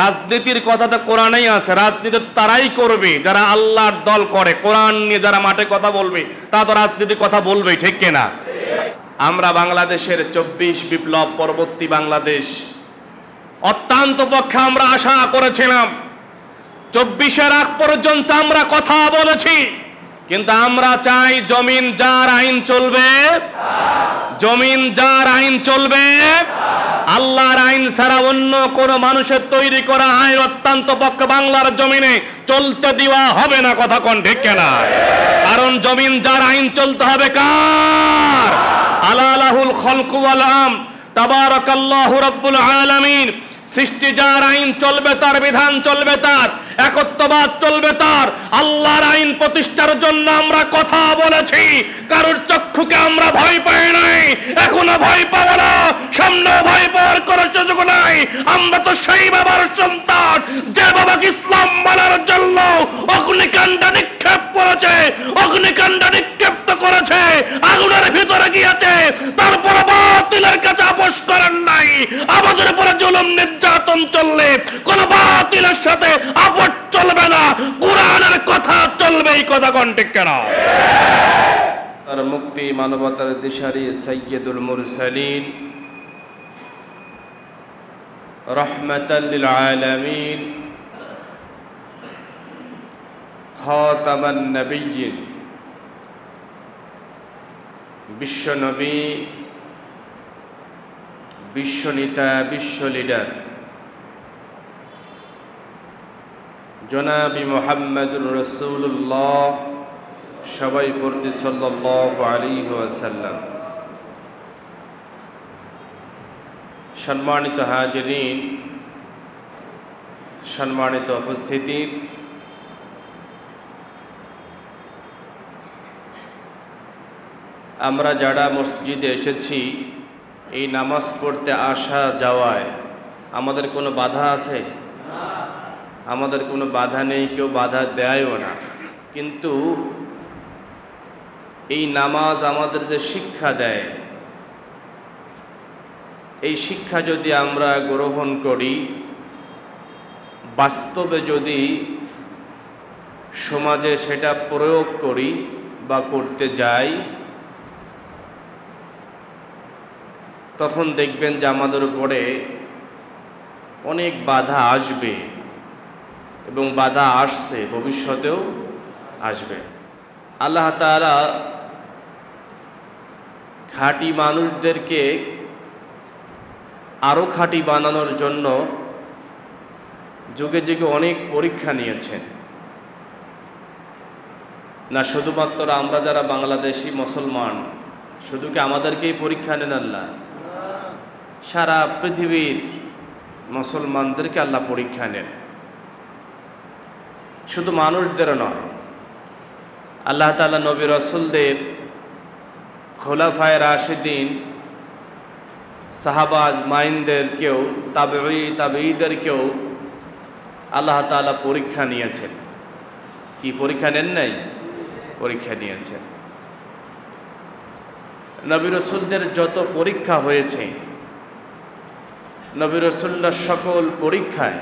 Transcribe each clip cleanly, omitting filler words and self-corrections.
রাজনীতির কথা তো কোরআনেই আছে, রাজনীতি তারাই করবে যারা আল্লাহর দল করে। কোরআন নিয়ে যারা মাঠে কথা বলবে তা তো রাজনীতির কথা বলবেই, ঠিক কিনা? আমরা বাংলাদেশের 24 বিপ্লব পরবর্তী বাংলাদেশ অত্যন্ত পক্ষে আমরা আশা করেছিলাম। 24-এর আগ পর্যন্ত আমরা কথা বলেছি, কিন্তু আমরা চাই জমিন যার আইন চলবে, জমিন যার আইন চলবে, আল্লাহর আইন ছাড়া অন্য কোন মানুষের তৈরি করা আইন অত্যন্ত পক্ষে বাংলার জমিনে চলতে দেওয়া হবে না। কথা কোন ঠিক কিনা? কারণ জমিন যার আইন চলতে হবে কার? আলা লাহুল খালকু ওয়াল আমর, তাবারাকাল্লাহু রাব্বুল আলামিন। সৃষ্টি যার আইন চলবে, তার বিধান চলবে, তার একত্ববাদ চলবে, তার আল্লাহর আইন প্রতিষ্ঠার জন্য আমরা কথা বলেছি। কারোর চক্ষুকে আমরা ভয় পাই নাই, এখনো ভয় পাবো না, সামনে ভয় পাওয়ার কোনো সুযোগ নাই। আমরা তো সেই বাবার সন্তান যে বাবাকে ইসলাম মানার জন্য অগ্নিকাণ্ড নিক্ষেপ করেছে, অগ্নিকাণ্ড নিক্ষেপ্ত করেছে, আগুনের ভিতরে গিয়েছে, তারপর বাতিলের কাছে আপোষ করেন নাই। আমাদের উপরে জুলুম নির্যাতন চললে কোন বাতিলের সাথে আপোষ চলবে না, কোরআনের কথা চলবে। এই কথা কোন ঠিক কেন? আর মুক্তি মানবতার দিশারি সাইয়্যিদুল মুরসালিন রাহমাতাল লিল আলামিন খাতামান নবিয়্যিন, বিশ্ব নবী, বিশ্বনেতা, বিশ্ব লিডার জনাবি মুহাম্মদুর রাসূলুল্লাহ, সবাই পড়ছি সাল্লাল্লাহু আলাইহি ওয়াসাল্লাম। সম্মানিত হাজিরিন, সম্মানিত উপস্থিতি, আমরা যারা মসজিদে এসেছি এই নামাজ পড়তে আসা যাওয়ায় আমাদের কোনো বাধা আছে? আমাদের কোনো বাধা নেই, কেউ বাধা দেয়ও না। কিন্তু এই নামাজ আমাদের যে শিক্ষা দেয়, এই শিক্ষা যদি আমরা গ্রহণ করি, বাস্তবে যদি সমাজে সেটা প্রয়োগ করি বা করতে যাই, তখন দেখবেন যে আমাদের উপরে অনেক বাধা আসবে এবং বাধা আসছে, ভবিষ্যতেও আসবে। আল্লাহ তাআলা খাঁটি মানুষদেরকে আরো খাঁটি বানানোর জন্য যুগে যুগে অনেক পরীক্ষা নিয়েছেন। না শুধুমাত্র আমরা যারা বাংলাদেশি মুসলমান, শুধু কি আমাদেরকেই পরীক্ষা নেন আল্লাহ? সারা পৃথিবীর মুসলমানদেরকে আল্লাহ পরীক্ষা নেন, শুধু মানুষদেরও নয়। আল্লাহ তাআলা নবী রাসূলদের, খোলাফায়ে রাশিদিন, সাহাবা আজমাইনদেরকেও, তাবেঈদেরকেও আল্লাহ তাআলা পরীক্ষা নিয়েছেন। কি পরীক্ষা নেন নাই? পরীক্ষা নিয়েছেন। নবী রাসূলদের যত পরীক্ষা হয়েছে, নবী রাসূলরা সকল পরীক্ষায়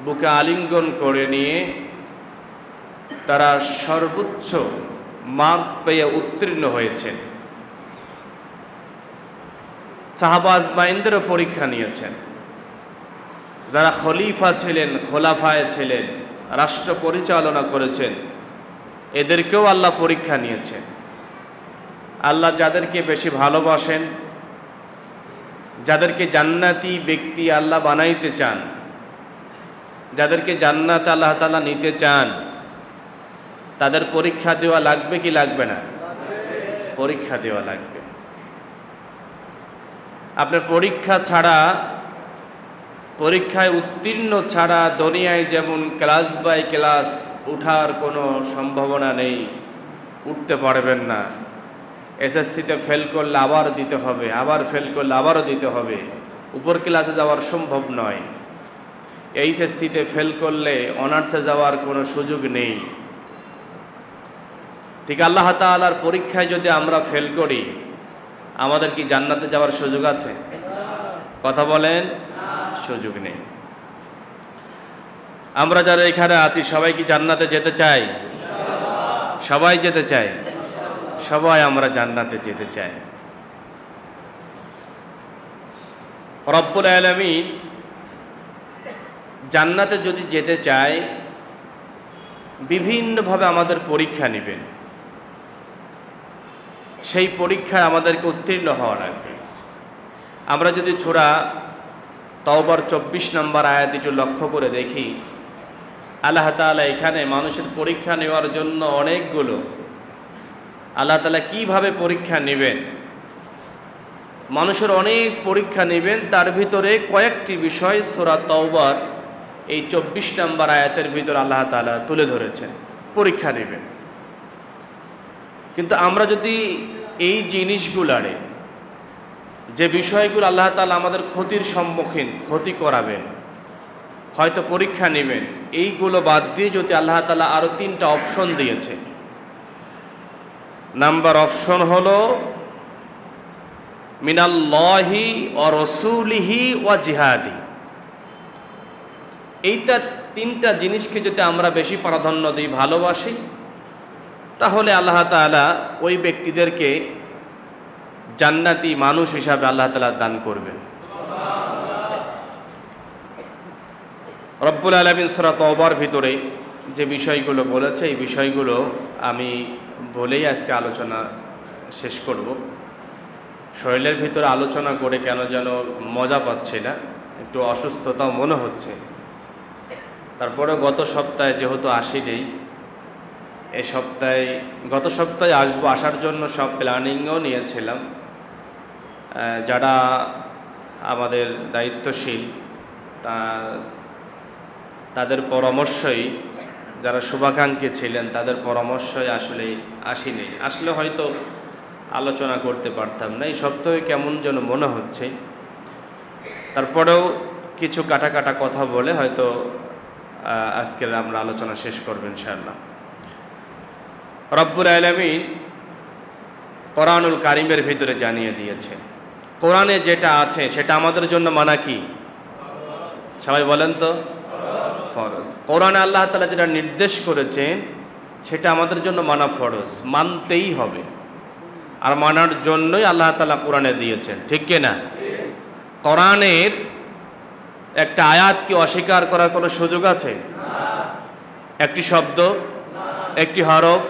বুকে আলিঙ্গন করে নিয়ে তারা সর্বোচ্চ মার্ক পেয়ে উত্তীর্ণ হয়েছেন। সাহাবা আজমাইনদেরও পরীক্ষা নিয়েছেন। যারা খলিফা ছিলেন, খোলাফায়ে ছিলেন, রাষ্ট্র পরিচালনা করেছেন, এদেরকেও আল্লাহ পরীক্ষা নিয়েছেন। আল্লাহ যাদেরকে বেশি ভালোবাসেন, যাদেরকে জান্নাতি ব্যক্তি আল্লাহ বানাইতে চান, যাদেরকে জান্নাত আল্লাহ তাআলা নিতে চান, তাদের পরীক্ষা দেওয়া লাগবে কি লাগবে না? পরীক্ষা দেওয়া লাগবে। আপনার পরীক্ষা ছাড়া, পরীক্ষায় উত্তীর্ণ ছাড়া দুনিয়ায় যেমন ক্লাস বাই ক্লাস উঠার কোনো সম্ভাবনা নেই, উঠতে পারবেন না। এসএসসিতে ফেল করলে আবার দিতে হবে, আবার ফেল করলে আবারও দিতে হবে, উপর ক্লাসে যাওয়ার সম্ভব নয়। এইচএসসিতে ফেল করলে অনার্সে যাওয়ার কোনো সুযোগ নেই। ঠিক আল্লাহ তাআলার পরীক্ষায় যদি আমরা ফেল করি, আমাদের কি জান্নাতে যাওয়ার সুযোগ আছে? কথা বলেন, সুযোগ নেই। আমরা যারা এখানে আছি সবাই কি জান্নাতে যেতে চাই? সবাই যেতে চাই, সবাই আমরা জান্নাতে যেতে চাই। রব্বুল আলামিন জান্নাতে যদি যেতে চায় বিভিন্নভাবে আমাদের পরীক্ষা নেবেন। সেই পরীক্ষায় আমাদেরকে উত্তীর্ণ হওয়া লাগবে। আমরা যদি সূরা তাওবার 24 নম্বর আয়াত একটু লক্ষ্য করে দেখি, আল্লাহ তাআলা এখানে মানুষের পরীক্ষা নেওয়ার জন্য অনেকগুলো, আল্লাহ তাআলা কিভাবে পরীক্ষা নেবেন, মানুষের অনেক পরীক্ষা নেবেন, তার ভিতরে কয়েকটি বিষয় সূরা তাওবার এই 24 নম্বর আয়াতের ভিতর আল্লাহ তাআলা তুলে ধরেছেন, পরীক্ষা নেবেন। কিন্তু আমরা যদি এই জিনিসগুলারে, যে বিষয়গুলো আল্লাহ তাআলা আমাদের ক্ষতির সম্মুখীন, ক্ষতি করাবেন, হয়তো পরীক্ষা নেবেন, এইগুলো বাদ দিয়ে যদি আল্লাহ তাআলা আরো 3টা অপশন দিয়েছে। নাম্বার অপশন হলো মিনাল্লাহি ওয়া রাসূলিহি ওয়া জিহাদি। এইটা 3টা জিনিসকে যদি আমরা বেশি প্রাধান্য দিই, ভালোবাসি, তাহলে আল্লাহ তাআলা ওই ব্যক্তিদেরকে জান্নাতি মানুষ হিসাবে আল্লাহ তাআলা দান করবেন। রব্বুল আলামিন সূরা তাওবার ভিতরে যে বিষয়গুলো বলেছে, এই বিষয়গুলো আমি বলেই আজকে আলোচনা শেষ করব। শরীরের ভিতরে আলোচনা করে কেন যেন মজা পাচ্ছি না, একটু অসুস্থতাও মনে হচ্ছে। তারপরে গত সপ্তাহে যেহেতু আসিনি, এই সপ্তাহে, গত সপ্তাহে আসবো, আসার জন্য সব প্ল্যানিংও নিয়েছিলাম। যারা আমাদের দায়িত্বশীল তাদের পরামর্শই, যারা শুভাকাঙ্ক্ষী ছিলেন তাদের পরামর্শই আসলে আসিনি। আসলে হয়তো আলোচনা করতে পারতাম না। এই সপ্তাহে কেমন যেন মনে হচ্ছে। তারপরেও কিছু কাটা কাটা কথা বলে হয়তো আজকের আমরা আলোচনা শেষ করব ইনশাআল্লাহ। রব্বুল আলামিন কোরআনুল কারীমের ভিতরে জানিয়ে দিয়েছেন, কোরআনে যেটা আছে সেটা আমাদের জন্য মানা কি? সবাই বলেন তো, ফরজ। কোরআনে আল্লাহ তাআলা যেটা নির্দেশ করেছেন সেটা আমাদের জন্য মানা ফরজ, মানতেই হবে। আর মানার জন্যই আল্লাহ তাআলা কোরআনে দিয়েছেন, ঠিক কি না? কোরআনের একটা আয়াত কি অস্বীকার করার কোনো সুযোগ আছে? একটি শব্দ, একটি হরফ,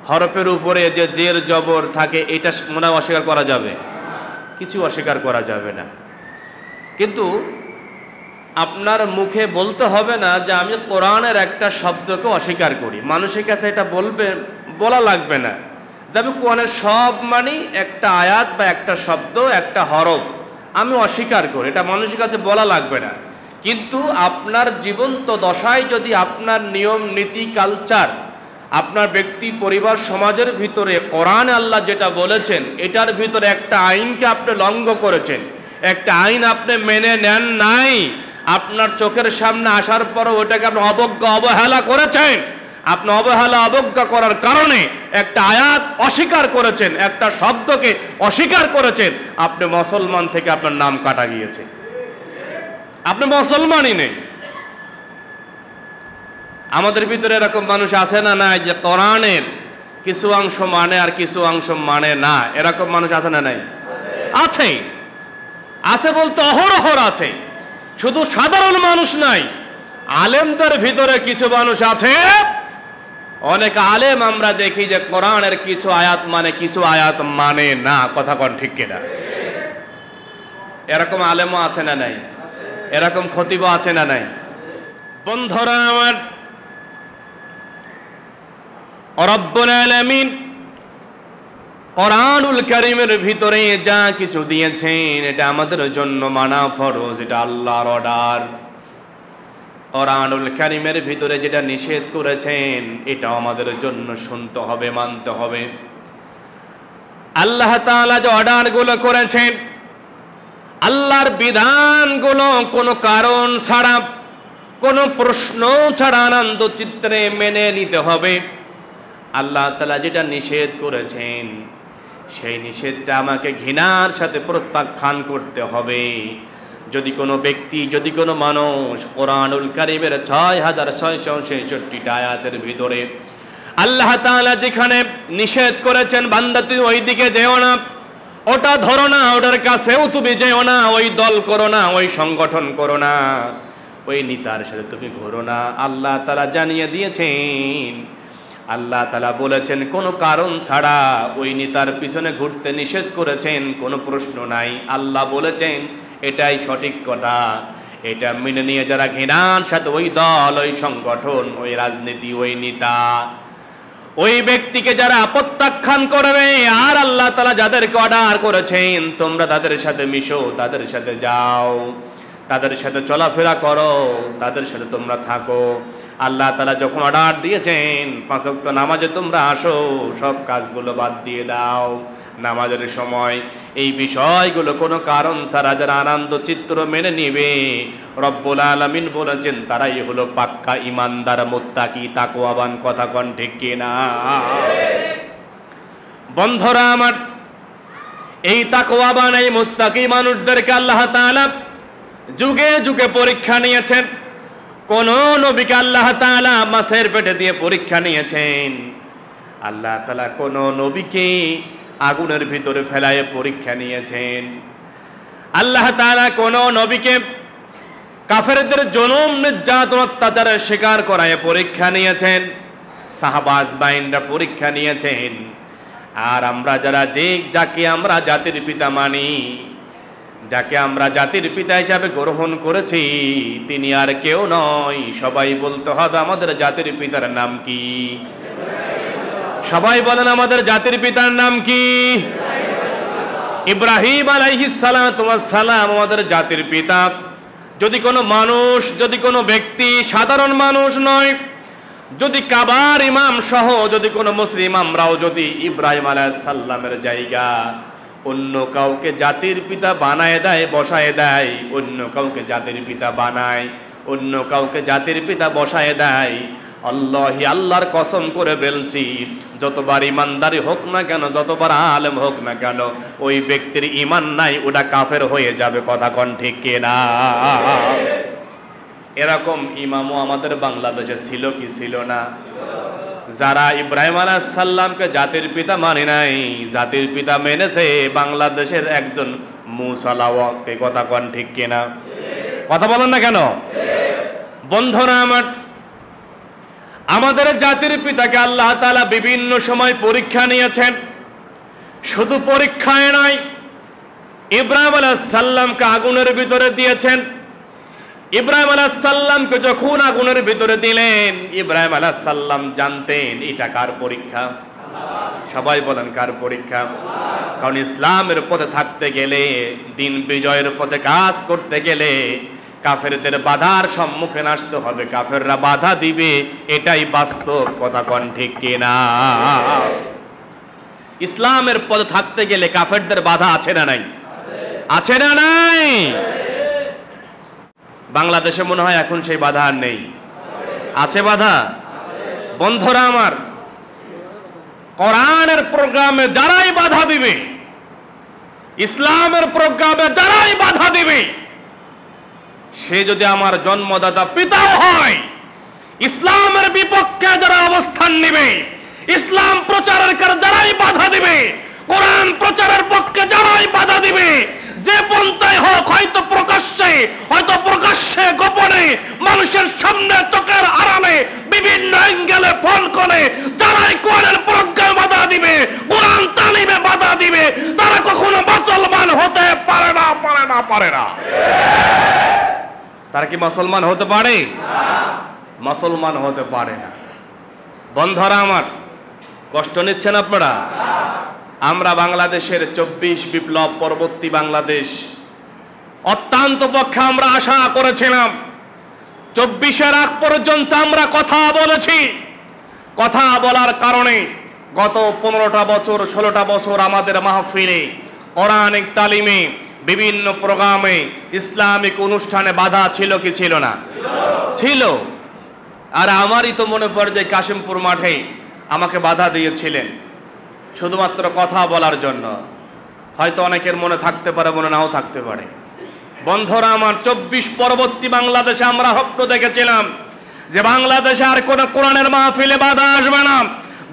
হরফের উপরে যে জের জবর থাকে, এটা মনে হয় অস্বীকার করা যাবে? কিছু অস্বীকার করা যাবে না। কিন্তু আপনার মুখে বলতে হবে না যে আমি কোরআনের একটা শব্দকে অস্বীকার করি। মানুষের কাছে এটা বলা লাগবে না যে আমি কোরআনের সব মানি, একটা আয়াত বা একটা শব্দ, একটা হরফ আমি অস্বীকার করি, এটা মানুষের কাছে বলা লাগবে না। কিন্তু আপনার জীবন্ত দশায় যদি আপনার নিয়ম নীতি কালচার, আপনার ব্যক্তি পরিবার সমাজের ভিতরে কোরআনে আল্লাহ যেটা বলেছেন এটার ভিতরে একটা আইনকে আপনি লঙ্ঘন করেছেন, একটা আইন আপনি মেনে নেন নাই, আপনার চোখের সামনে আসার পরও ওটাকে আপনি অবজ্ঞা অবহেলা করেছেন, আপনি অবহেলা অবজ্ঞা করার কারণে একটা আয়াত অস্বীকার করেছেন, একটা শব্দকে অস্বীকার করেছেন, আপনি মুসলমান থেকে আপনার নাম কাটা গিয়েছে, আপনি মুসলমানই নেই। আমাদের ভিতরে এরকম মানুষ আছে না নাই যে কোরআনের কিছু অংশ মানে আর কিছু অংশ মানে না? এরকম মানুষ আছে না নাই? আছে। আছে বলতে অহরহর আছে। শুধু সাধারণ মানুষ নাই, আলেমদের ভিতরে কিছু মানুষ আছে। অনেক আলেম আমরা দেখি যে কোরআনের কিছু আয়াত মানে, কিছু আয়াত মানে না। কথা কোন ঠিক কিনা? এরকম আলেমও আছে না নাই? এরকম খতিবও আছে না নাই? বন্ধুরা আমার, রব্বুল আলামিন কোরআনুল কারীমের ভিতরে যা কিছু দিয়েছেন এটা আমাদের জন্য মানা ফরজ, এটা আল্লাহর অর্ডার। কোরআনুল কারীমের ভিতরে যেটা নিষেধ করেছেন এটা আমাদের জন্য শুনতে হবে, মানতে হবে। আল্লাহ তাআলা যে অর্ডারগুলো করেছেন, আল্লাহর বিধানগুলো কোনো কারণ ছাড়া, কোনো প্রশ্ন ছাড়া আনন্দ চিত্রে মেনে নিতে হবে। আল্লাহ তাআলা যেটা নিষেধ করেছেন সেই নিষেধটা আমাকে ঘৃণার সাথে প্রত্যাখ্যান করতে হবে। যদি কোনো ব্যক্তি, যদি কোনো মানুষ কোরআনুল কারীমের 6666টা আয়াতের ভিতরে আল্লাহ তাআলা যেখানে নিষেধ করেছেন বান্দা তুই ওই দিকে যেও না, ওটা ধরো না, ওটার কাছেও তুমি যেও না, ওই দল করো না, ওই সংগঠন করো না, ওই নেতার সাথে তুমি ঘোরো না, আল্লাহ তাআলা জানিয়ে দিয়েছেন। আল্লাহ তাআলা বলেছেন কোনো কারণ ছাড়া ওই নেতার পিছনে ঘুরতে নিষেধ করেছেন, কোনো প্রশ্ন নাই। আল্লাহ বলেছেন এটাই সঠিক কথা। এটা মেনে নিয়ে যারা ঘৃণার সাথে ওই দল, ওই সংগঠন, ওই রাজনীতি, ওই নেতা, ওই ব্যক্তিকে যারা প্রত্যাখ্যান করবে, আর আল্লাহ তাআলা যাদেরকে অর্ডার করেছেন তোমরা তাদের সাথে মিশো, তাদের সাথে যাও, তাদের সাথে চলাফেরা করো, তাদের সাথে তোমরা থাকো। আল্লাহ তাআলা যখন অর্ডার দিয়েছেন 5 ওয়াক্ত নামাজে তোমরা আসো, সব কাজগুলো বাদ দিয়ে দাও নামাজের সময়। এই বিষয়গুলো কোনো কারণ ছাড়া যারা আনন্দ চিত্র মেনে নিবে, রব্বুল আলামিন বলেছেন তারাই হলো পাক্কা ঈমানদার, মুত্তাকি, তাকওয়াবান। কথা কোন ঠিক কিনা? বন্ধুরা আমার, এই তাকওয়াবান, এই মুত্তাকি মানুষদেরকে আল্লাহ তাআলা যুগে যুগে পরীক্ষা নিয়েছেন। কোন নবীকে আল্লাহ তাআলা মাছের পেটে দিয়ে পরীক্ষা নিয়েছেন? আল্লাহ তাআলা কোন নবীকে আগুনের ভিতরে ফেলায় পরীক্ষা নিয়েছেন? আল্লাহ তাআলা কোন নবীকে কাফেরদের জুলুম, নির্যাতন, অত্যাচারের শিকার করায় পরীক্ষা নিয়েছেন? সাহাবাজ বাইনরা পরীক্ষা নিয়েছেন। আর আমরা যারা যাকে আমরা জাতির পিতা মানি, যাকে আমরা জাতির পিতা হিসাবে গ্রহণ করেছি, তিনি আর কেউ নয়। সবাই বলতে হবে আমাদের জাতির পিতার নাম কি? সবাই বলেন আমাদের জাতির পিতার নাম কি? ইব্রাহিম আলাইহিস সালাতু ওয়াস সালাম আমাদের জাতির পিতা। যদি কোনো মানুষ, যদি কোনো ব্যক্তি, সাধারণ মানুষ নয়, যদি কাবার ইমাম সহ যদি কোনো মুসলিম আমরাও যদি ইব্রাহিম আলাইহিস সালামের জায়গা অন্য কাউকে জাতির পিতা বানায় দেয়, বসায় দেয়, অন্য কাউকে জাতির পিতা বানায়, অন্য কাউকে জাতির পিতা বসায় দেয়, আল্লাহি, আল্লাহর কসম করে বলছি, যতবার ইমানদারি হোক না কেন, যতবার আলেম হোক না কেন, ওই ব্যক্তির ইমান নাই, ওটা কাফের হয়ে যাবে। কথা কোন ঠিক কিনা? এরকম ইমামও আমাদের বাংলাদেশে ছিল কি ছিল না? যারা ইব্রাহিম আলাইহিস সালামকে জাতির পিতা মানে নাই, জাতির পিতা মেনেছে বাংলাদেশের একজন মুসালাওয়াকে। কথা কোন ঠিক কিনা? কথা বলেন না কেন? বন্ধুরা আমার, আমাদের জাতির পিতাকে আল্লাহ তাআলা বিভিন্ন সময় পরীক্ষা নিয়েছেন। শুধু পরীক্ষায় নয়, ইব্রাহিম আলাইহিস সালামকে আগুনের ভিতরে দিয়েছেন। ইব্রাহিম আলাইহিস সালামকে যখন আগুনের ভিতরে দিলেন, ইব্রাহিম আলাইহিস সালাম জানতেন এটা কার পরীক্ষা? সবাই বলেন কার পরীক্ষা? কারণ ইসলামের পথে থাকতে গেলে, দিন বিজয়ের পথে কাজ করতে গেলে কাফেরদের বাধার সম্মুখীন আসতে হবে। কাফেররা বাধা দিবে, এটাই বাস্তব। কথা কোন ঠিক কিনা? ইসলামের পথে থাকতে গেলে কাফেরদের বাধা আছে না নাই? আছে না নাই? বাংলাদেশে মনে হয় এখন সেই বাধা আর নেই। আছে বাধা? বন্ধুরা আমার, কোরআনের প্রোগ্রামে যারাই বাধা দিবে, ইসলামের প্রোগ্রামে যারাই বাধা দিবে, সে যদি আমার জন্মদাতা পিতাও হয়, ইসলামের বিপক্ষে যারা অবস্থান নেবে, ইসলাম প্রচারের কারণে যারাই বাধা দিবে, কোরআন প্রচারের পক্ষে যারাই বাধা দিবে, যে পন্থায় হোক, হয়তো প্রকাশ্যে, গোপনে, মানুষের সামনে, চোখের আড়ালে, বিভিন্ন অ্যাঙ্গেলে ফোন করে যারাই কোরআনের প্রজ্ঞায় বাধা দিবে, কোরআন তালিমে বাধা দিবে, তারা কখনো মুসলমান হতে পারে না, পারে না, পারে না। তারা কি মুসলমান হতে পারে? মুসলমান হতে পারে না। বন্ধুরা আমার, কষ্ট নিচ্ছেন আপনারা? আমরা বাংলাদেশের 24 বিপ্লব পরবর্তী বাংলাদেশ অত্যন্ত পক্ষে আমরা আশা করেছিলাম। 24-এর আগ পর্যন্ত আমরা কথা বলেছি। কথা বলার কারণে গত 15টা বছর, 16টা বছর আমাদের মাহফিলে, কোরআনিক তালিমে, বিভিন্ন প্রোগ্রামে, ইসলামিক অনুষ্ঠানে বাধা ছিল কি ছিল না? ছিল। আর আমারই তো মনে পড়ে যে কাশিমপুর মাঠে আমাকে বাধা দিয়েছিলেন শুধুমাত্র কথা বলার জন্য। হয়তো অনেকের মনে থাকতে পারে, মনে নাও থাকতে পারে। বন্ধুরা আমার, 24 পরবর্তী বাংলাদেশে আমরা স্বপ্ন দেখেছিলাম যে বাংলাদেশে আর কোনো কোরআনের মাহফিলে বাধা আসবে না,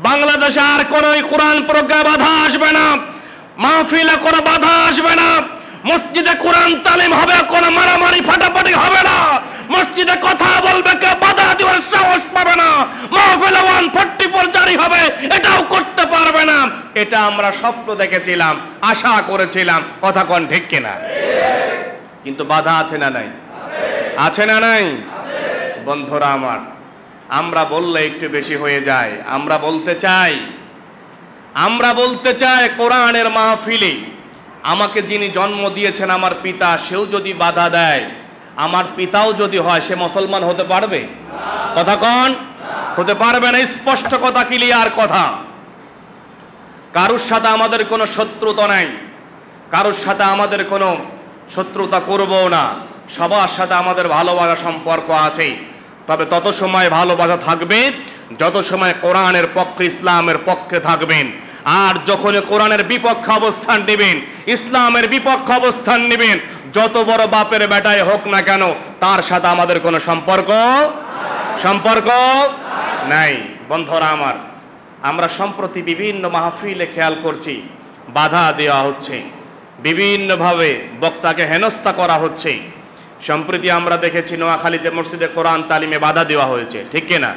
বাংলাদেশে আর কোনো কোরআন প্রজ্ঞায় বাধা আসবে না, মাহফিলে কোনো বাধা আসবে না, মসজিদে কোরআন তালিম হবে, কোনো মারামারি ফাটাফাটি হবে না, মসজিদে কথা বলবে কেউ বাধা দেওয়ার সাহস পাবে না, মাহফিলে 144 জারি হবে, এটাও করতে পারবে না। এটা আমরা স্বপ্ন দেখেছিলাম, আশা করেছিলাম। কথা কোন ঠিক কিনা? কিন্তু বাধা আছে না নাই? আছে না নাই? বন্ধুরা আমার, আমরা বললে একটু বেশি হয়ে যায়। আমরা বলতে চাই কোরআনের মাহফিলে আমাকে যিনি জন্ম দিয়েছেন আমার পিতা, সেও যদি বাধা দেয়, আমার পিতাও যদি হয়, সে মুসলমান হতে পারবে? কথা কন, হতে পারবে না। স্পষ্ট কথা, ক্লিয়ার কথা। কারোর সাথে আমাদের কোনো শত্রুতা নাই, কারোর সাথে আমাদের কোনো শত্রুতা করবও না, সবার সাথে আমাদের ভালোবাসা সম্পর্ক আছে। তবে তত সময় ভালোবাসা থাকবে যত সময় কোরআনের পক্ষে, ইসলামের পক্ষে থাকবেন। আর যখন কোরআনের বিপক্ষে অবস্থান নেবেন, ইসলামের বিপক্ষে অবস্থান নেবেন, যত বড় বাপের বেটাই হোক না কেন, তার সাথে আমাদের কোনো সম্পর্ক নাই। বন্ধুরা আমার, আমরা সম্প্রতি বিভিন্ন মাহফিলে খেয়াল করছি বাধা দেওয়া হচ্ছে, বিভিন্নভাবে বক্তাকে হেনস্থা করা হচ্ছে। সম্প্রতি আমরা দেখেছি নোয়াখালীতে মসজিদে কোরআন তালিমে বাধা দেওয়া হয়েছে, ঠিক কিনা?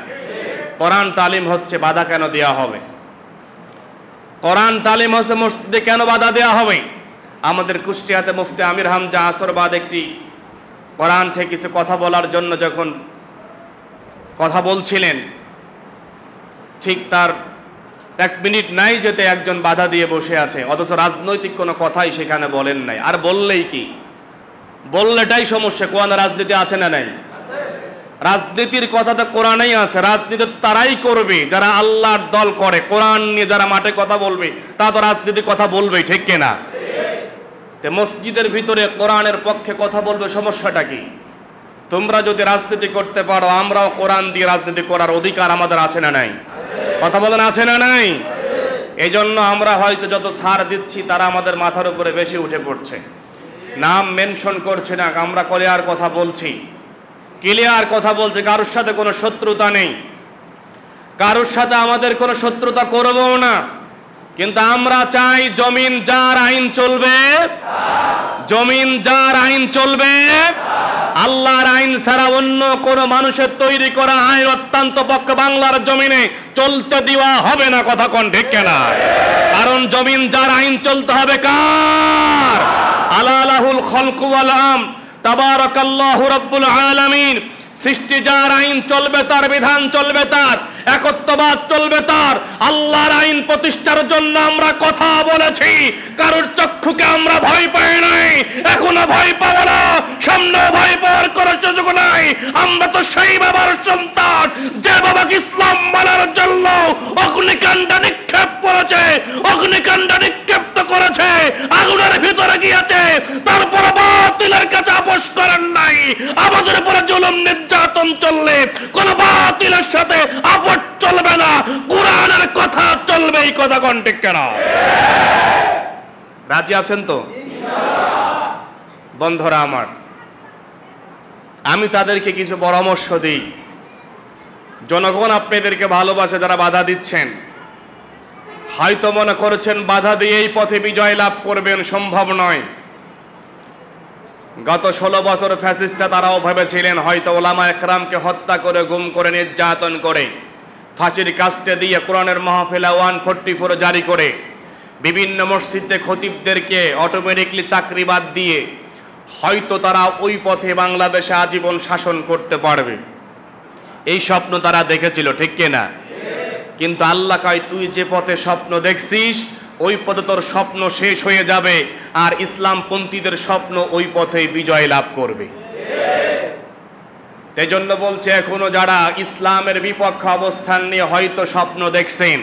কোরআন তালিম হচ্ছে, বাধা কেন দেওয়া হবে? কোরআন তালিম হচ্ছে, মসজিদে কেন বাধা দেওয়া হবে? আমাদের কুষ্টিয়াতে মুফতি আমির হামজা আসরবাদ একটি কোরআন থেকে কিছু কথা বলার জন্য যখন কথা বলছিলেন, ঠিক তার 1 মিনিট নাই যেতে একজন বাধা দিয়ে বসে আছে, অথচ রাজনৈতিক কোনো কথাই সেখানে বলেন নাই। আর বললেই কি, বললেটাই সমস্যা। কোরআন রাজনীতি আছে না নাই? রাজনীতির কথা তো কোরআনেই আছে। রাজনীতি তারাই করবে যারা আল্লাহর দল করে। কোরআন নিয়ে যারা মাঠে কথা বলবে, তা তো রাজনীতির কথা বলবেই, ঠিক কিনা? মসজিদের ভিতরে কোরআনের পক্ষে কথা বলবে, সমস্যাটা কি? তোমরা যদি রাজনীতি করতে পারো, আমরাও কোরআন দিয়ে রাজনীতি করার অধিকার আমাদের আছে না নাই? কথা বলেন, আছে না নাই? এই জন্য আমরা হয়তো যত ছাড় দিচ্ছি, তারা আমাদের মাথার উপরে বেশি উঠে পড়ছে। নাম মেনশন করছে না, আমরা ক্লিয়ার কথা বলছি, কারোর সাথে কোনো শত্রুতা নেই, কারোর সাথে আমাদের কোনো শত্রুতা করবও না। কিন্তু আমরা চাই জমিন যার আইন চলবে, জমিন যার আইন চলবে, আল্লাহর আইন ছাড়া অন্য কোন মানুষের তৈরি করা আইন অত্যন্ত পক্ষে বাংলার জমিনে চলতে দেওয়া হবে না। কথা কোন ঠিক কিনা? কারণ জমিন যার আইন চলতে হবে কার? আলা লাহুল খালকু ওয়াল আম, তাবারাকাল্লাহু রাব্বুল আলামিন। সৃষ্টি যার আইন চলবে, তার বিধান চলবে, তার একত্ববাদ চলবে, তার আল্লাহর আইন প্রতিষ্ঠার জন্য আমরা কথা বলেছি। কারোর চক্ষুকে আমরা ভয় পাই নাই, এখনো ভয় পাবো না, সামনে ভয় পাওয়ার কোনো সুযোগ নাই। আমরা তো সেই বাবার সন্তান যে বাবাকে ইসলাম মানার জন্য অগ্নিকাণ্ড নিক্ষেপ করেছে, অগ্নিকাণ্ড নিক্ষেপ্ত করেছে, আগুনের ভিতরে গিয়েছে, তারপর বাতিলের কাছে আপোষ করেন নাই। আমাদের উপরে জুলুম নির্যাতন চললে কোন বাতিলের সাথে আপোষ চলবে না, কোরআনের কথা চলবে। এই কথা কোন ঠিক কেন? রাজি আছেন তো? বন্ধুরা আমার, আমি তাদেরকে কিছু পরামর্শ দিই। জনগণ আপনাদেরকে ভালোবাসে, যারা বাধা দিচ্ছেন। হয়তো মনে করছেন বাধা দিয়ে এই পথে বিজয় লাভ করবেন, সম্ভব নয়। গত 16 বছর ফ্যাসিস্টরা তারাও ভেবেছিলেন হয়তো ওলামা একরামকে হত্যা করে, গুম করে, নির্যাতন করে, ফাঁসির কাস্টে দিয়ে, কোরআনের মাহফিলে 144 জারি করে, বিভিন্ন মসজিদে খতিবদেরকে অটোমেটিকলি চাকরি বাদ দিয়ে হয়তো তারা ওই পথে বাংলাদেশে আজীবন শাসন করতে পারবে। এই স্বপ্ন তারা দেখেছিল, ঠিক কিনা? কিন্তু আল্লাহ কয়, তুই যে পথে স্বপ্ন দেখছিস ওই পথে তোর স্বপ্ন শেষ হয়ে যাবে, আর ইসলামপন্থীদের স্বপ্ন ওই পথে বিজয় লাভ করবে। এই জন্য বলছে, এখনো যারা ইসলামের বিপক্ষে অবস্থান নিয়ে হয়তো স্বপ্ন দেখছেন,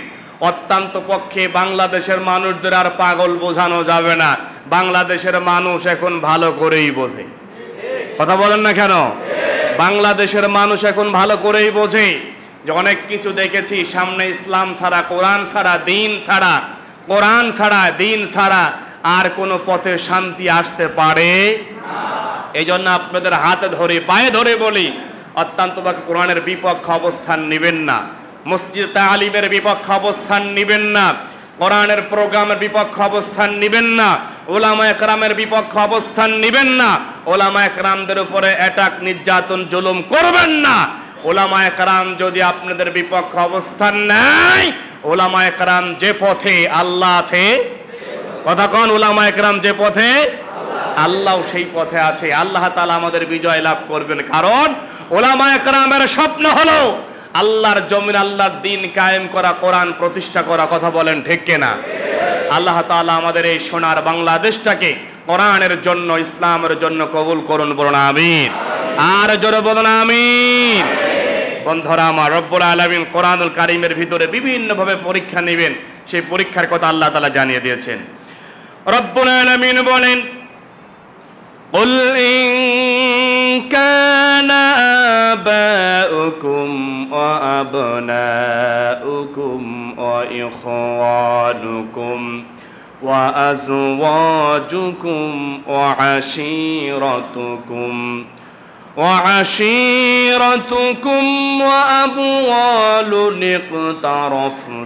অত্যন্ত পক্ষে বাংলাদেশের মানুষদের আর পাগল বোঝানো যাবে না। বাংলাদেশের মানুষ এখন ভালো করেই বোঝে। কথা বলেন না কেন? বাংলাদেশের মানুষ এখন ভালো করেই বোঝে যে অনেক কিছু দেখেছি, সামনে ইসলাম ছাড়া, কোরআন ছাড়া, দিন ছাড়া, কোরআন ছাড়া, দিন ছাড়া আর কোনো পথে শান্তি আসতে পারে। এই জন্য আপনাদের হাতে ধরে পায়ে ধরে বলি, অত্যন্ত কোরআনের বিপক্ষ অবস্থান নেবেন না, মসজিদ তালিমের বিপক্ষ অবস্থান নেবেন না, কোরআনের প্রোগ্রামের বিপক্ষ অবস্থান নেবেন না, ওলামা একরামের বিপক্ষ অবস্থান নেবেন না, ওলামা একরামদের উপরে অ্যাটাক নির্যাতন জুলুম করবেন না। ওলামা একরাম যদি আপনাদের বিপক্ষ অবস্থান নেয়, ওলামা একরাম যে পথে আল্লাহ আছে, কথা কন, ওলামা একরাম যে পথে আল্লাহ সেই পথে আছে। আল্লাহ তাআলা আমাদের বিজয় লাভ করবেন, কারণ ওলামা একরামের স্বপ্ন হলো আল্লাহর জমিন, আল্লাহর দ্বীন কায়েম করা, কোরআন প্রতিষ্ঠা করা। কথা বলেন ঠিক কিনা? আল্লাহ তাআলা আমাদের এই সোনার বাংলাদেশটাকে কোরআনের জন্য, ইসলামের জন্য কবুল করুন, বলুন আমিন। আর জোরে বলুন আমিন। বন্ধুরা আমার, রব্বুল আলামিন কোরআনুল কারীমের ভিতরে বিভিন্ন ভাবে পরীক্ষা নেবেন, সেই পরীক্ষার কথা আল্লাহ তাআলা জানিয়ে দিয়েছেন। রব্বুল আলামিন বলেন, قل إن كان آباؤكم وأبناؤكم وإخوانكم وأزواجكم وعشيرتكم وأموال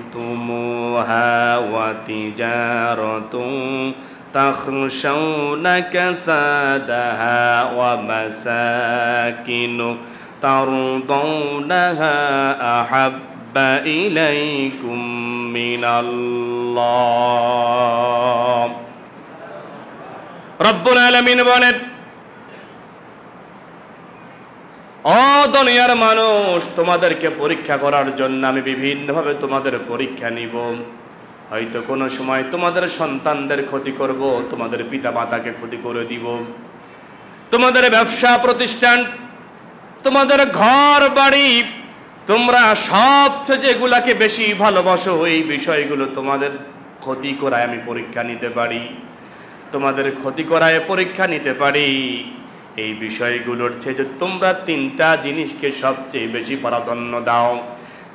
اقترفتموها وتجارة تخشون كسادها ومساكن ترضونها أحب إليكم من الله। رب العالمين বলেন, ও দুনিয়ার মানুষ, তোমাদেরকে পরীক্ষা করার জন্য আমি বিভিন্নভাবে তোমাদের পরীক্ষা নিব। হয়তো কোনো সময় তোমাদের সন্তানদের ক্ষতি করব, তোমাদের পিতা মাতাকে ক্ষতি করে দিব, তোমাদের ব্যবসা প্রতিষ্ঠান, তোমাদের ঘর বাড়ি, তোমরা সবচেয়ে যেগুলাকে বেশি ভালোবাসো এই বিষয়গুলো তোমাদের ক্ষতি করায় আমি পরীক্ষা নিতে পারি, তোমাদের ক্ষতি করায় পরীক্ষা নিতে পারি। এই বিষয়গুলোর চেয়ে যে তোমরা তিনটা জিনিসকে সবচেয়ে বেশি প্রাধান্য দাও,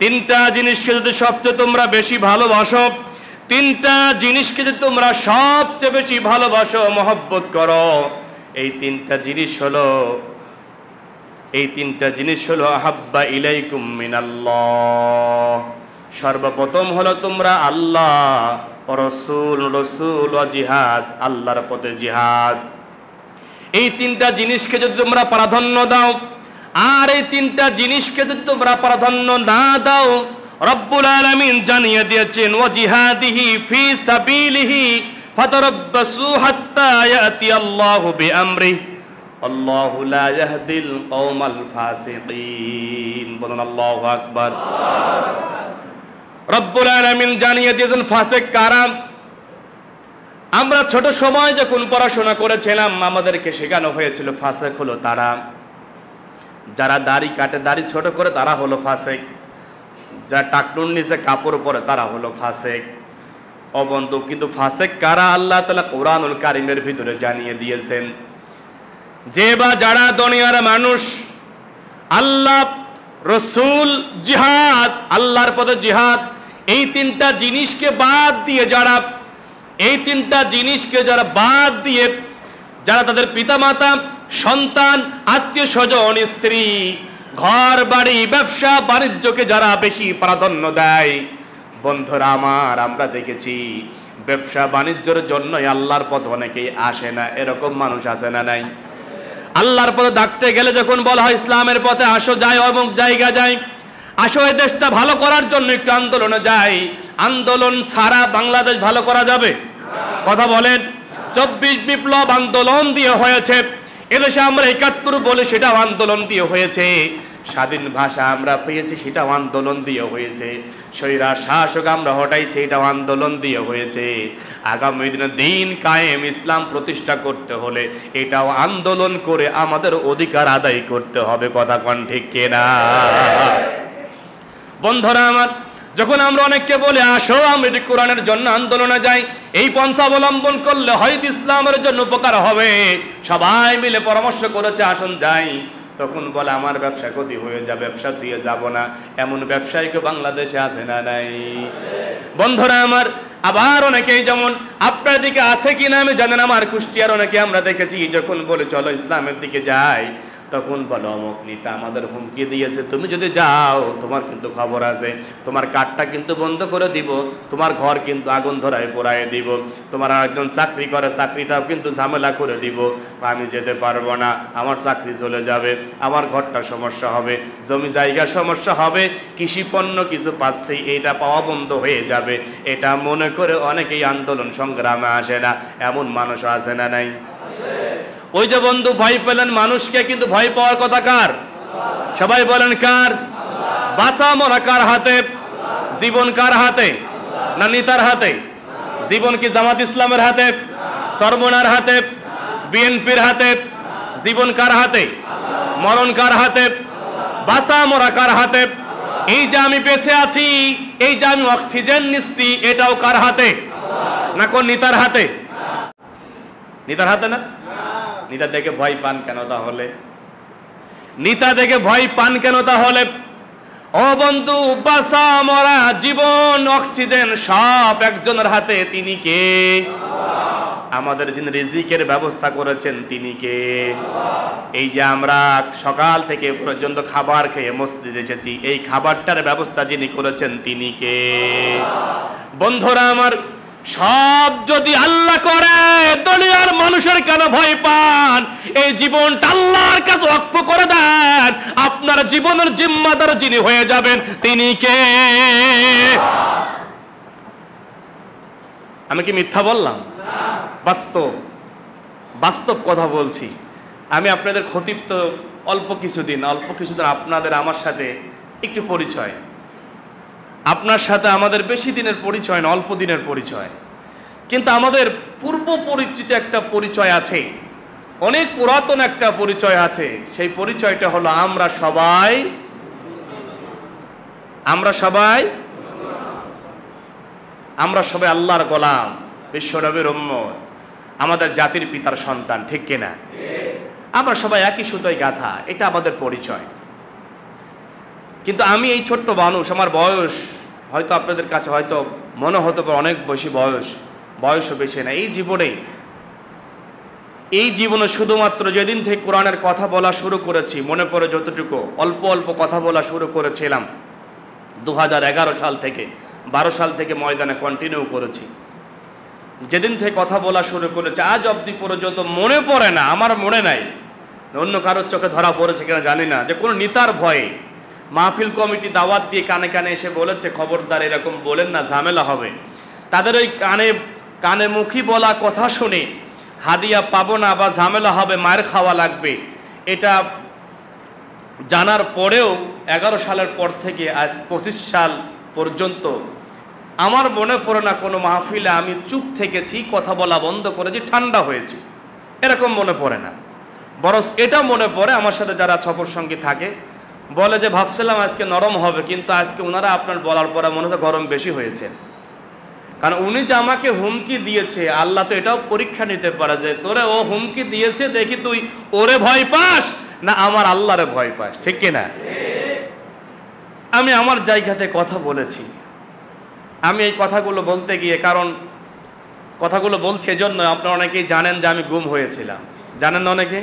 তিনটা জিনিসকে যদি সবচেয়ে তোমরা বেশি ভালোবাসো, তিনটা জিনিসকে যদি তোমরা সবচেয়ে বেশি ভালোবাসো, মহব্বত করো, এই তিনটা জিনিস হলো আহাব্বা ইলাইকুম মিনাল্লাহ। সর্বপ্রথম হলো তোমরা আল্লাহ, রসুল ও জিহাদ, আল্লাহর পথে জিহাদ। এই তিনটা জিনিসকে যদি তোমরা প্রাধান্য দাও, আর এই তিনটা জিনিসকে যদি তোমরা প্রাধান্য না দাও, রব্বুল আলামিন জানিয়ে দিয়েছেন, ওয়া জিহাদিহি ফি সাবিলিহি ফাতারাব্বাসু হাত্তা ইয়াতি আল্লাহু বিআমরিহি আল্লাহু লা ইয়াহদিল কওমাল ফাসিকিন। বলুন আল্লাহু আকবার। রব্বুল আলামিন জানিয়ে দিয়েছেন ফাসিক কারা। আমরা ছোট সময় যখন পড়াশোনা করেছিলাম, আমাদেরকে শেখানো হয়েছিল ফাসিক হলো তারা যারা দাড়ি কাটে, দাড়ি ছোট করে, তারা হলো ফাসিক। যারা টাকনুর নিচে কাপড় পরে, তারা হলো ফাসিক। অবন্ধু, কিন্তু ফাসিক কারা আল্লাহ তাআলা কোরআনুল কারীমের ভিতরে জানিয়ে দিয়েছেন। যে বা যারা দুনিয়ার মানুষ আল্লাহ, রসুল, জিহাদ, আল্লাহর পথে জিহাদ, এই তিনটা জিনিসকে বাদ দিয়ে যারা তাদের পিতামাতা, সন্তান, আত্মীয় স্বজন, স্ত্রী, ঘর বাড়ি, ব্যবসা বাণিজ্যকে যারা বেশি প্রাধান্য দেয়, বন্ধুরা আমার, আমরা দেখেছি ব্যবসা বাণিজ্যের জন্যই আল্লাহর পথে অনেকেই আসে না। এরকম মানুষ আছে না নাই? আল্লাহর পথে ডাকতে গেলে যখন বলা হয় ইসলামের পথে আসো, যাই অমুক জায়গা যাই, আসো এই দেশটা ভালো করার জন্য একটু আন্দোলনে যাই, আন্দোলন ছাড়া বাংলাদেশ ভালো করা যাবে? কথা বলেন। 24 বিপ্লব আন্দোলন দিয়ে হয়েছে, এদেশে আমরা 71 বলে সেটাও আন্দোলন দিয়ে হয়েছে, স্বাধীন ভাষা আমরা পেয়েছি সেটাও আন্দোলন দিয়ে হয়েছে, স্বৈরা শাসক আমরা হটাইছি এটাও আন্দোলন দিয়ে হয়েছে, আগামী দিনে দ্বীন কায়েম, ইসলাম প্রতিষ্ঠা করতে হলে এটাও আন্দোলন করে আমাদের অধিকার আদায় করতে হবে। কথা কোন ঠিক কিনা? বন্ধুরা আমার, যখন আমরা অনেককে বলে আসো আমরা এটি কোরআনের জন্য আন্দোলনে যাই, এই পন্থা অবলম্বন করলে হয়তো ইসলামের জন্য উপকার হবে, সবাই মিলে পরামর্শ করেছে আসুন যাই, তখন বলে আমার ব্যবসা ক্ষতি হয়ে যাবে, ব্যবসা দিয়ে যাব না। এমন ব্যবসায়ী বাংলাদেশে আছে না নাই? বন্ধুরা আমার, আবার অনেকেই যেমন আপনার দিকে আছে কিনা আমি জানি না, আমার কুষ্টিয়ার অনেকে আমরা দেখেছি যখন বলে চলো ইসলামের দিকে যাই, তখন বলো অমুক নেতা আমাদের হুমকি দিয়েছে, তুমি যদি যাও তোমার কিন্তু খবর আছে, তোমার কার্ডটা কিন্তু বন্ধ করে দিব, তোমার ঘর কিন্তু আগুন ধরায় পোড়ায় দিব, তোমার একজন চাকরি করে চাকরিটাও কিন্তু ঝামেলা করে দিব। আমি যেতে পারবো না, আমার চাকরি চলে যাবে, আমার ঘরটা সমস্যা হবে, জমি জায়গা সমস্যা হবে, কৃষি পণ্য কিছু পাচ্ছি এইটা পাওয়া বন্ধ হয়ে যাবে, এটা মনে করে অনেকেই আন্দোলন সংগ্রামে আসে না। এমন মানুষ আছে না নাই? ওই যে বন্ধু ভয় পেলেন মানুষকে, কিন্তু ভয় পাওয়ার কথা কার? সবাই বলেন কার? বাঁচা মরা কার হাতে? জীবন কার হাতে? না নেতার হাতে? জীবন কি জামাত ইসলামের হাতে, সরবনার হাতে, বিএনপির হাতে? জীবন কার হাতে? মরণ কার হাতে? বাঁচা মরা কার হাতে? এই যে আমি বেঁচে আছি, এই যে আমি অক্সিজেন নিচ্ছি, এটাও কার হাতে? না কোন নেতার হাতে? নেতার হাতে না? নেতা দেখে ভয় পান কেন তাহলে? নেতা দেখে ভয় পান কেন তাহলে? ও বন্ধু, বাঁচা মরা জীবন অক্সিজেন সব একজনের হাতে। তিনি কে? আমাদের যিনি রিজিকের ব্যবস্থা করেছেন তিনি কে? এই যে আমরা সকাল থেকে পর্যন্ত খাবার খেয়ে মসজিদে এসেছি, এই খাবারটার ব্যবস্থা যিনি করেছেন তিনি কে? বন্ধুরা আমার, সব যদি আল্লাহ করে, দুনিয়ার মানুষের কেন ভয় পান? এই জীবনটা আল্লাহর কাছে ওয়াকফ করে দেন, আপনার জীবনের জিম্মাদার যিনি হয়ে যাবেন তিনি কে? আমি কি মিথ্যা বললাম? বাস্তব বাস্তব কথা বলছি। আমি আপনাদের খতিব তো অল্প কিছুদিন আপনাদের আমার সাথে একটু পরিচয়, আপনার সাথে আমাদের বেশি দিনের পরিচয় না, অল্প দিনের পরিচয়, কিন্তু আমাদের পূর্ব পরিচিত একটা পরিচয় আছে, অনেক পুরাতন একটা পরিচয় আছে। সেই পরিচয়টা হলো আমরা সবাই আল্লাহর গোলাম, বিশ্বনবীর উম্মত, আমাদের জাতির পিতার সন্তান, ঠিক কিনা? আমরা সবাই একই সুতোয় গাঁথা, এটা আমাদের পরিচয়। কিন্তু আমি এই ছোট্ট মানুষ, আমার বয়স হয়তো আপনাদের কাছে হয়তো মনে হতে পারে অনেক বেশি, বয়সও বেশি না। এই জীবনে শুধুমাত্র যেদিন থেকে কোরআনের কথা বলা শুরু করেছি, মনে পড়ে যতটুকু অল্প অল্প কথা বলা শুরু করেছিলাম 2011 সাল থেকে, 12 সাল থেকে ময়দানে কন্টিনিউ করেছি। যেদিন থেকে কথা বলা শুরু করেছে আজ অবধি পর্যন্ত মনে পড়ে না, আমার মনে নাই, অন্য কারোর চোখে ধরা পড়েছে কিনা জানি না, যে কোনো নেতার ভয়ে মাহফিল কমিটি দাওয়াত দিয়ে কানে কানে এসে বলেছে খবরদার এরকম বলেন না, ঝামেলা হবে। তাদের ওই কানে মুখী বলা কথা শুনে হাদিয়া পাবো না বা ঝামেলা হবে, মায়ের খাওয়া লাগবে, এটা জানার পরেও 11 সালের পর থেকে আজ 25 সাল পর্যন্ত আমার মনে পড়ে না কোনো মাহফিলে আমি চুপ থেকেছি, কথা বলা বন্ধ করেছি, ঠান্ডা হয়েছি, এরকম মনে পড়ে না। বরং এটা মনে পড়ে আমার সাথে যারা সফর সঙ্গী থাকে বলে যে ভাবছিলাম আজকে নরম হবে, কিন্তু আজকে ওনারা আপনার বলার পরে মনে হচ্ছে গরম বেশি হয়েছে। কারণ উনি যে আমাকে হুমকি দিয়েছে, আল্লাহ তো এটাও পরীক্ষা নিতে পারে যে তোরে ও হুমকি দিয়েছে, দেখি তুই ওরে ভয় পাস না আমার আল্লাহরে ভয় পাস, ঠিক কিনা? আমি আমার জায়গাতে কথা বলেছি। আমি এই কথাগুলো বলতে গিয়ে, কারণ কথাগুলো বলছি এজন্য আপনারা অনেকেই জানেন যে আমি গুম হয়েছিলাম, জানেন না অনেকে?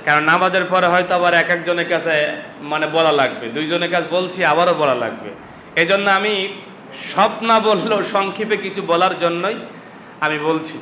কারণ নামাজের পরে হয়তো আবার একজনের কাছে বলা লাগবে, দুইজনের কাছে বলছি আবারও বলা লাগবে, এজন্য আমি সব না বললেও সংক্ষেপে কিছু বলার জন্যই আমি বলছি।